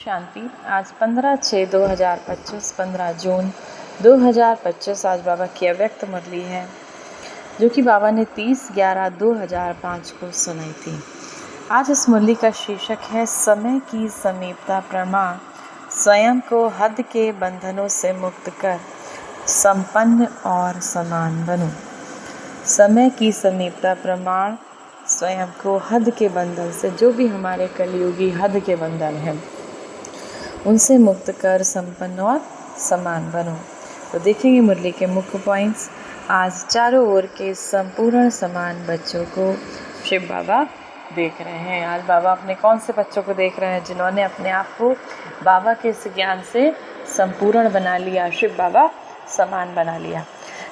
शांति। आज 15/6/2025 15 जून 2025 आज बाबा की अव्यक्त मुरली है जो कि बाबा ने 30/11/2005 को सुनाई थी। आज इस मुरली का शीर्षक है समय की समीपता प्रमाण, स्वयं को हद के बंधनों से मुक्त कर संपन्न और समान बनो। समय की समीपता प्रमाण, स्वयं को हद के बंधन से, जो भी हमारे कलयुगी हद के बंधन हैं उनसे मुक्त कर संपन्न और समान बनो। तो देखेंगे मुरली के मुख्य पॉइंट्स। आज चारों ओर के संपूर्ण समान बच्चों को शिव बाबा देख रहे हैं। आज बाबा अपने कौन से बच्चों को देख रहे हैं जिन्होंने अपने आप को बाबा के इस ज्ञान से संपूर्ण बना लिया, शिव बाबा समान बना लिया।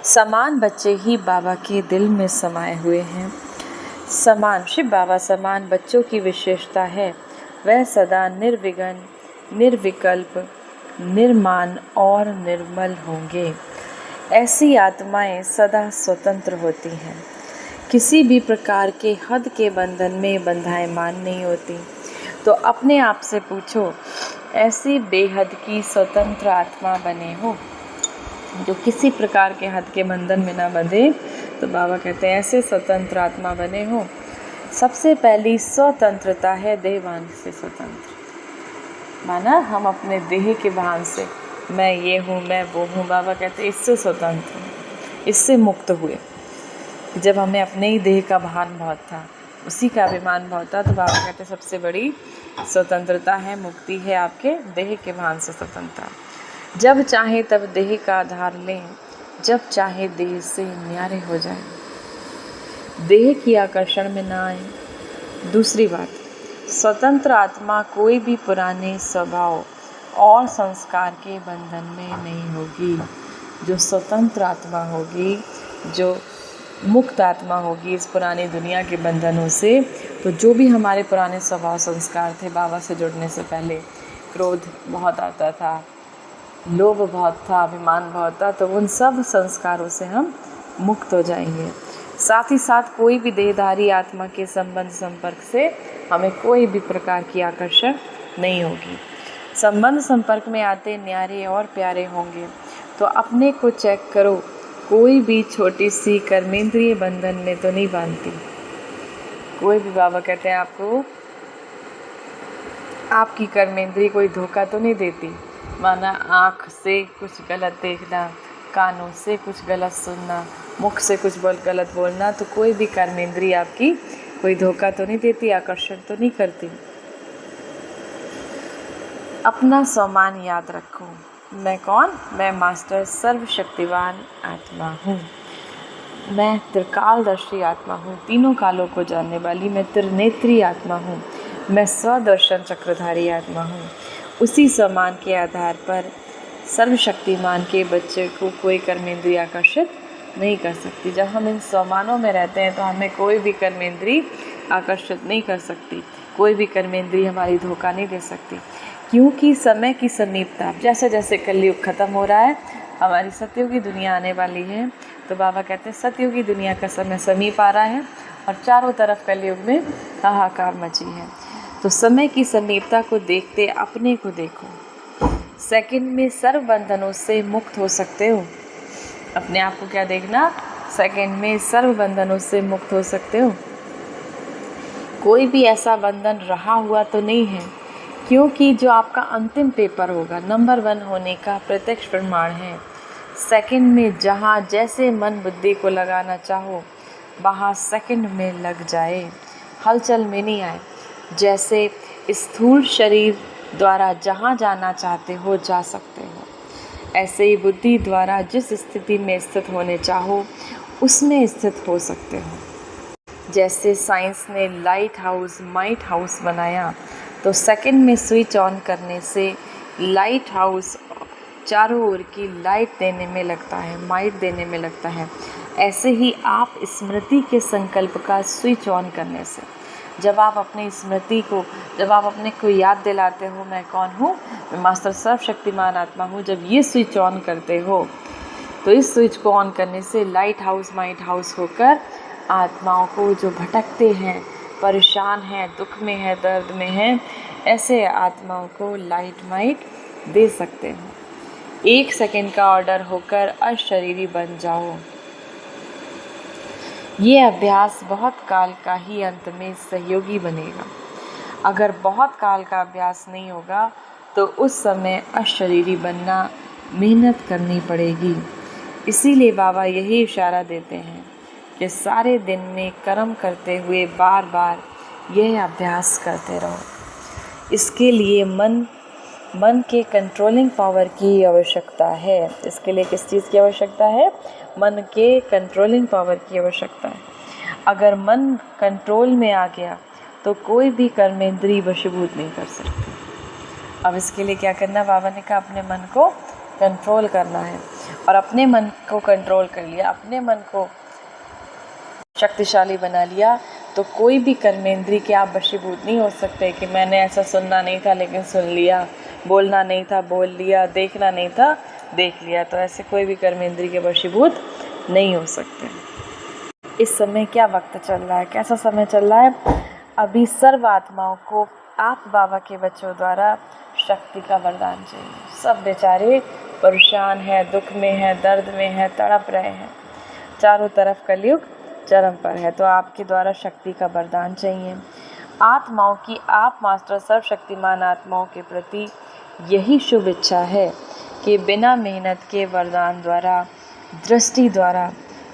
समान बच्चे ही बाबा के दिल में समाये हुए हैं। समान शिव बाबा समान बच्चों की विशेषता है, वह सदा निर्विघ्न, निर्विकल्प, निर्माण और निर्मल होंगे। ऐसी आत्माएं सदा स्वतंत्र होती हैं, किसी भी प्रकार के हद के बंधन में बंधायमान नहीं होती। तो अपने आप से पूछो, ऐसी बेहद की स्वतंत्र आत्मा बने हो जो किसी प्रकार के हद के बंधन में ना बंधे। तो बाबा कहते हैं ऐसे स्वतंत्र आत्मा बने हो। सबसे पहली स्वतंत्रता है देहभान से स्वतंत्र, माना हम अपने देह के भान से, मैं ये हूँ, मैं वो हूँ। बाबा कहते हैं इससे स्वतंत्र, इससे मुक्त हुए। जब हमें अपने ही देह का भान बहुत था, उसी का अभिमान बहुत था, तो बाबा कहते हैं सबसे बड़ी स्वतंत्रता है, मुक्ति है आपके देह के भान से स्वतंत्रता। जब चाहे तब देह का आधार लें, जब चाहे देह से न्यारे हो जाए, देह की आकर्षण में ना आए। दूसरी बात, स्वतंत्र आत्मा कोई भी पुराने स्वभाव और संस्कार के बंधन में नहीं होगी। जो स्वतंत्र आत्मा होगी, जो मुक्त आत्मा होगी इस पुरानी दुनिया के बंधनों से, तो जो भी हमारे पुराने स्वभाव संस्कार थे बाबा से जुड़ने से पहले, क्रोध बहुत आता था, लोभ बहुत था, अभिमान बहुत था, तो उन सब संस्कारों से हम मुक्त हो जाएंगे। साथ ही साथ कोई भी देहधारी आत्मा के संबंध संपर्क से हमें कोई भी प्रकार की आकर्षण नहीं होगी। संबंध संपर्क में आते न्यारे और प्यारे होंगे। तो अपने को चेक करो, कोई भी छोटी सी कर्मेंद्रिय बंधन में तो नहीं बांधती। कोई भी बाबा कहते हैं आपको, आपकी कर्मेंद्रिय कोई धोखा तो नहीं देती। माना आँख से कुछ गलत देखना, कानों से कुछ गलत सुनना, मुख से कुछ गलत बोलना, तो कोई भी कर्मेंद्रिय आपकी कोई धोखा तो नहीं देती, आकर्षण तो नहीं करती। अपना सम्मान याद रखो। मैं कौन? मैं मास्टर सर्वशक्तिवान आत्मा हूँ। मैं त्रिकालदर्शी आत्मा हूँ, तीनों कालों को जानने वाली। मैं त्रिनेत्री आत्मा हूँ। मैं स्वदर्शन चक्रधारी आत्मा हूँ। उसी सम्मान के आधार पर सर्वशक्तिमान के बच्चे को कोई कर्मेंद्रिय आकर्षित नहीं कर सकती। जब हम इन सम्मानों में रहते हैं तो हमें कोई भी कर्मेंद्रिय आकर्षित नहीं कर सकती, कोई भी कर्मेंद्रिय हमारी धोखा नहीं दे सकती। क्योंकि समय की समीपता, जैसे जैसे कलयुग खत्म हो रहा है, हमारी सतयुगी दुनिया आने वाली है। तो बाबा कहते हैं सतयुगी दुनिया का समय समीप आ रहा है और चारों तरफ कलयुग में हाहाकार मची है। तो समय की समीपता को देखते अपने को देखो। सेकंड में सर्व बंधनों से मुक्त हो सकते हो। अपने आप को क्या देखना? सेकंड में सर्व बंधनों से मुक्त हो सकते हो। कोई भी ऐसा बंधन रहा हुआ तो नहीं है, क्योंकि जो आपका अंतिम पेपर होगा नंबर 1 होने का प्रत्यक्ष प्रमाण है। सेकंड में जहाँ जैसे मन बुद्धि को लगाना चाहो वहाँ सेकंड में लग जाए, हलचल में नहीं आए। जैसे स्थूल शरीर द्वारा जहाँ जाना चाहते हो जा सकते हो, ऐसे ही बुद्धि द्वारा जिस स्थिति में स्थित होने चाहो उसमें स्थित हो सकते हो। जैसे साइंस ने लाइट हाउस माइट हाउस बनाया, तो सेकंड में स्विच ऑन करने से लाइट हाउस चारों ओर की लाइट देने में लगता है, माइट देने में लगता है। ऐसे ही आप स्मृति के संकल्प का स्विच ऑन करने से, जब आप अपनी स्मृति को, जब आप अपने को याद दिलाते हो मैं कौन हूँ, मैं मास्टर सर्वशक्तिमान आत्मा हूँ, जब ये स्विच ऑन करते हो तो इस स्विच को ऑन करने से लाइट हाउस माइट हाउस होकर आत्माओं को जो भटकते हैं, परेशान हैं, दुख में है, दर्द में हैं, ऐसे आत्माओं को लाइट माइट दे सकते हो। 1 सेकंड का ऑर्डर होकर अशरीरी बन जाओ। ये अभ्यास बहुत काल का ही अंत में सहयोगी बनेगा। अगर बहुत काल का अभ्यास नहीं होगा तो उस समय अशरीरी बनना मेहनत करनी पड़ेगी। इसीलिए बाबा यही इशारा देते हैं कि सारे दिन में कर्म करते हुए बार बार यह अभ्यास करते रहो। इसके लिए मन के कंट्रोलिंग पावर की आवश्यकता है। इसके लिए किस चीज़ की आवश्यकता है? मन के कंट्रोलिंग पावर की आवश्यकता है। अगर मन कंट्रोल में आ गया तो कोई भी कर्मेंद्री वशीभूत नहीं कर सकती। अब इसके लिए क्या करना? बाबा ने कहा अपने मन को कंट्रोल करना है। और अपने मन को कंट्रोल कर लिया, अपने मन को शक्तिशाली बना लिया, तो कोई भी कर्मेंद्री के आप वशीभूत नहीं हो सकते कि मैंने ऐसा सुनना नहीं था लेकिन सुन लिया, बोलना नहीं था बोल लिया, देखना नहीं था देख लिया। तो ऐसे कोई भी कर्मेंद्री के वशीभूत नहीं हो सकते। इस समय क्या वक्त चल रहा है? कैसा समय चल रहा है? अभी सर्व आत्माओं को आप बाबा के बच्चों द्वारा शक्ति का वरदान चाहिए। सब बेचारे परेशान हैं, दुख में हैं, दर्द में हैं, तड़प रहे हैं। चारों तरफ कलयुग चरम पर है, तो आपके द्वारा शक्ति का वरदान चाहिए। आत्माओं की आप मास्टर सर्वशक्तिमान आत्माओं के प्रति यही शुभ इच्छा है कि बिना मेहनत के वरदान द्वारा, दृष्टि द्वारा,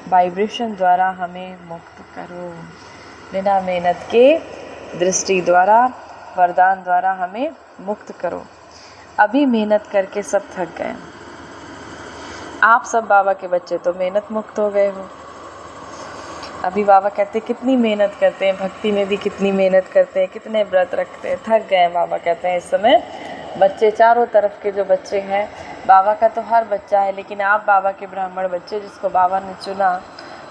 वाइब्रेशन द्वारा हमें मुक्त करो। बिना मेहनत के दृष्टि द्वारा, वरदान द्वारा हमें मुक्त करो। अभी मेहनत करके सब थक गए। आप सब बाबा के बच्चे तो मेहनत मुक्त हो गए हो। अभी बाबा कहते हैं कितनी मेहनत करते हैं, भक्ति में भी कितनी मेहनत करते हैं, कितने व्रत रखते हैं, थक गए। बाबा कहते हैं इस समय बच्चे चारों तरफ के जो बच्चे हैं, बाबा का तो हर बच्चा है, लेकिन आप बाबा के ब्राह्मण बच्चे जिसको बाबा ने चुना,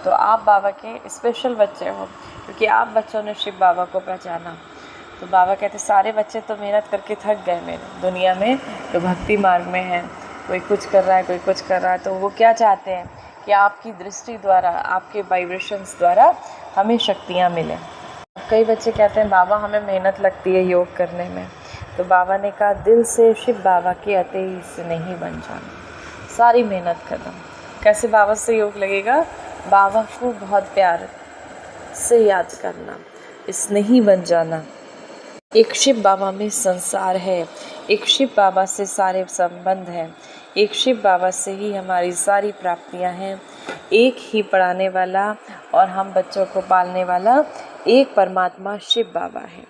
तो आप बाबा के स्पेशल बच्चे हो, क्योंकि आप बच्चों ने शिव बाबा को पहचाना। तो बाबा कहते सारे बच्चे तो मेहनत करके थक गए मेरे दुनिया में, तो भक्ति मार्ग में है, कोई कुछ कर रहा है, कोई कुछ कर रहा है। तो वो क्या चाहते हैं कि आपकी दृष्टि द्वारा, आपके वाइब्रेशंस द्वारा हमें शक्तियाँ मिलें। कई बच्चे कहते हैं बाबा हमें मेहनत लगती है योग करने में, तो बाबा ने कहा दिल से शिव बाबा के अतेई से नहीं बन जाना, सारी मेहनत खत्म। कैसे बाबा से योग लगेगा? बाबा को बहुत प्यार से याद करना, स्नेही बन जाना। एक शिव बाबा में संसार है, एक शिव बाबा से सारे संबंध हैं, एक शिव बाबा से ही हमारी सारी प्राप्तियां हैं। एक ही पढ़ाने वाला और हम बच्चों को पालने वाला एक परमात्मा शिव बाबा है।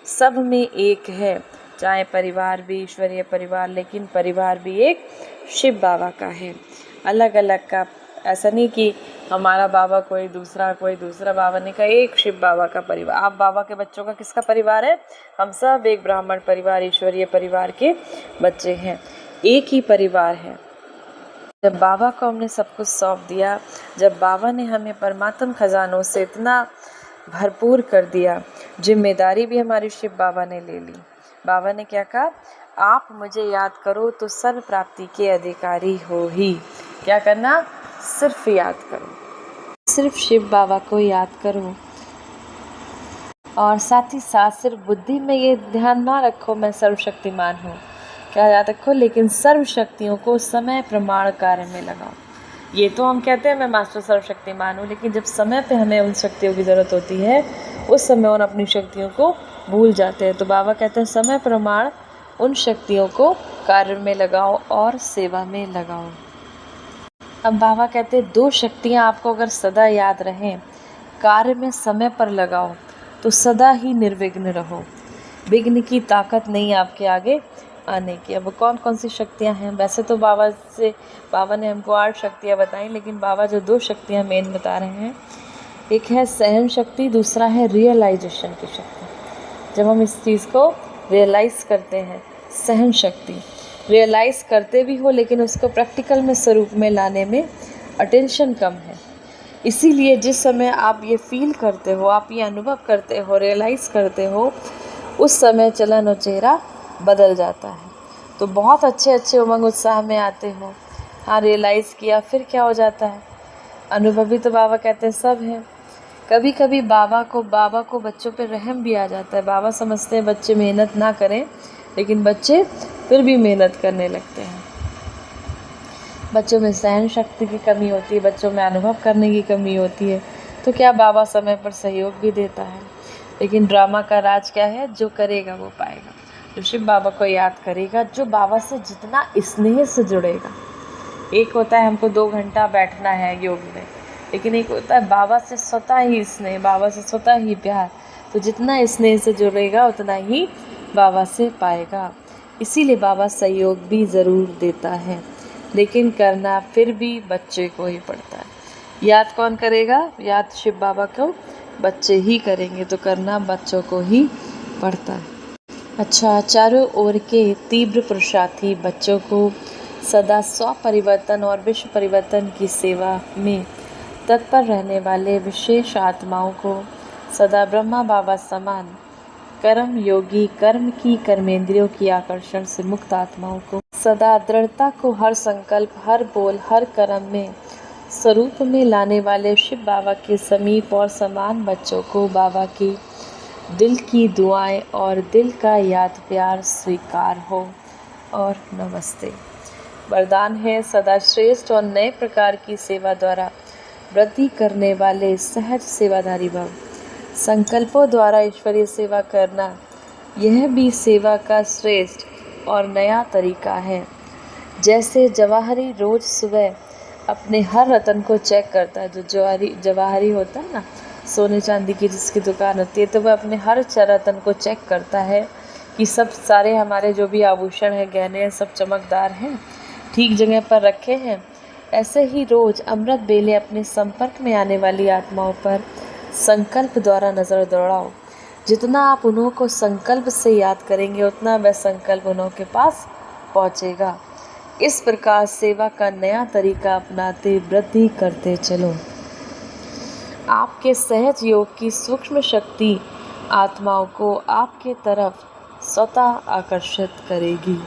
सब में एक है, चाहे परिवार भी ईश्वरीय परिवार, लेकिन परिवार भी एक शिव बाबा का है। अलग अलग का ऐसा नहीं कि हमारा बाबा कोई दूसरा। बाबा ने कहा एक शिव बाबा का परिवार। आप बाबा के बच्चों का किसका परिवार है? हम सब एक ब्राह्मण परिवार, ईश्वरीय परिवार के बच्चे हैं, एक ही परिवार है। जब बाबा को हमने सब कुछ सौंप दिया, जब बाबा ने हमें परमात्म खजानों से इतना भरपूर कर दिया, जिम्मेदारी भी हमारी शिव बाबा ने ले ली। बाबा ने क्या कहा? आप मुझे याद करो तो सर्व प्राप्ति के अधिकारी हो ही। क्या करना? सिर्फ याद करो, सिर्फ शिव बाबा को याद करो। और साथ ही साथ सिर्फ बुद्धि में ये ध्यान ना रखो मैं सर्वशक्तिमान हूँ, क्या याद रखो, लेकिन सर्व शक्तियों को समय प्रमाण कार्य में लगाओ। ये तो हम कहते हैं मैं मास्टर सर्वशक्तिमान हूँ, लेकिन जब समय पे हमें उन शक्तियों की ज़रूरत होती है, उस समय उन अपनी शक्तियों को भूल जाते हैं। तो बाबा कहते हैं समय प्रमाण उन शक्तियों को कार्य में लगाओ और सेवा में लगाओ। अब बाबा कहते हैं दो शक्तियाँ आपको अगर सदा याद रहें, कार्य में समय पर लगाओ तो सदा ही निर्विघ्न रहो। विघ्न की ताकत नहीं आपके आगे आने की। अब कौन कौन सी शक्तियाँ हैं? वैसे तो बाबा ने हमको 8 शक्तियाँ बताई, लेकिन बाबा जो 2 शक्तियाँ मेन बता रहे हैं, एक है सहन शक्ति, दूसरा है रियलाइजेशन की शक्ति। जब हम इस चीज़ को रियलाइज़ करते हैं, सहन शक्ति रियलाइज़ करते भी हो, लेकिन उसको प्रैक्टिकल में स्वरूप में लाने में अटेंशन कम है। इसीलिए जिस समय आप ये फील करते हो, आप ये अनुभव करते हो, रियलाइज़ करते हो, उस समय चलन और चेहरा बदल जाता है। तो बहुत अच्छे उमंग उत्साह में आते हो। हाँ, रियलाइज़ किया, फिर क्या हो जाता है? अनुभवी तो बाबा कहते हैं सब हैं, कभी कभी बाबा को बच्चों पे रहम भी आ जाता है। बाबा समझते हैं बच्चे मेहनत ना करें, लेकिन बच्चे फिर भी मेहनत करने लगते हैं। बच्चों में सहन शक्ति की कमी होती है, बच्चों में अनुभव करने की कमी होती है, तो क्या बाबा समय पर सहयोग भी देता है। लेकिन ड्रामा का राज क्या है? जो करेगा वो पाएगा। जो शिव बाबा को याद करेगा, जो बाबा से जितना स्नेह से जुड़ेगा। एक होता है हमको 2 घंटा बैठना है योग में, लेकिन एक होता है बाबा से स्वतः ही स्नेह, बाबा से स्वतः ही प्यार। तो जितना स्नेह से जुड़ेगा उतना ही बाबा से पाएगा। इसीलिए बाबा सहयोग भी ज़रूर देता है, लेकिन करना फिर भी बच्चे को ही पड़ता है। याद कौन करेगा? याद शिव बाबा को बच्चे ही करेंगे, तो करना बच्चों को ही पड़ता है। अच्छा, चारों ओर के तीव्र पुरुषार्थी बच्चों को सदा स्व परिवर्तन और विश्व परिवर्तन की सेवा में तत्पर रहने वाले विशेष आत्माओं को सदा ब्रह्मा बाबा समान कर्म योगी, कर्म की कर्मेंद्रियों की आकर्षण से मुक्त आत्माओं को सदा दृढ़ता को हर संकल्प, हर बोल, हर कर्म में स्वरूप में लाने वाले शिव बाबा के समीप और समान बच्चों को बाबा की दिल की दुआएं और दिल का याद प्यार स्वीकार हो और नमस्ते। वरदान है सदा श्रेष्ठ और नए प्रकार की सेवा द्वारा वृद्धि करने वाले सहज सेवाधारी भव। संकल्पों द्वारा ईश्वरीय सेवा करना, यह भी सेवा का श्रेष्ठ और नया तरीका है। जैसे जवाहरी रोज सुबह अपने हर रतन को चेक करता है। जो जवाहरी होता है ना, सोने चांदी की जिसकी दुकान होती है, तो वह अपने हर रतन को चेक करता है कि सब सारे हमारे जो भी आभूषण हैं, गहने हैं, सब चमकदार हैं, ठीक जगह पर रखे हैं। ऐसे ही रोज अमृत बेले अपने संपर्क में आने वाली आत्माओं पर संकल्प द्वारा नज़र दौड़ाओ। जितना आप उन्हों को संकल्प से याद करेंगे, उतना वह संकल्प उन्हों के पास पहुँचेगा। इस प्रकार सेवा का नया तरीका अपनाते वृद्धि करते चलो। आपके सहज योग की सूक्ष्म शक्ति आत्माओं को आपके तरफ स्वतः आकर्षित करेगी।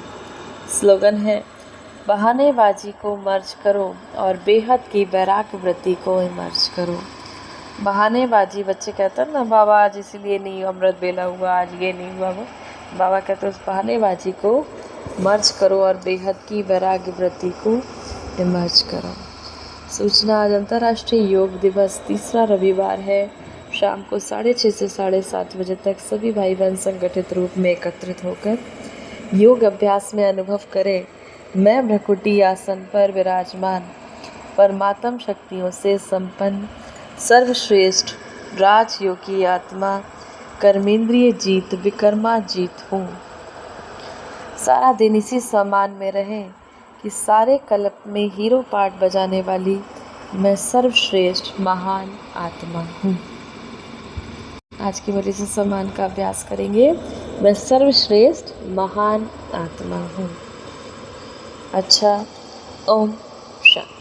स्लोगन है, बहानेबाजी को मर्ज करो और बेहद की वैराग्य वृत्ति को इमर्ज करो। बहानेबाजी, बच्चे कहते हैं ना, बाबा आज इसीलिए नहीं अमृत बेला हुआ, आज ये नहीं हुआ वो। बाबा कहते हैं उस बहानेबाजी को मर्ज करो और बेहद की वैराग्य वृत्ति को इमर्ज करो। सूचना, आज अंतर्राष्ट्रीय योग दिवस, तीसरा रविवार है। शाम को 6:30 से 7:30 बजे तक सभी भाई बहन संगठित रूप में एकत्रित होकर योग अभ्यास में अनुभव करें। मैं भ्रकुटी आसन पर विराजमान परमात्म शक्तियों से संपन्न सर्वश्रेष्ठ राजयोगी आत्मा कर्मेंद्रिय जीत विकर्मा जीत हूँ। सारा दिन इसी सम्मान में रहें कि सारे कल्प में हीरो पार्ट बजाने वाली मैं सर्वश्रेष्ठ महान आत्मा हूँ। आज की बड़ी से सम्मान का अभ्यास करेंगे। मैं सर्वश्रेष्ठ महान आत्मा हूँ। अच्छा, ओम शांति।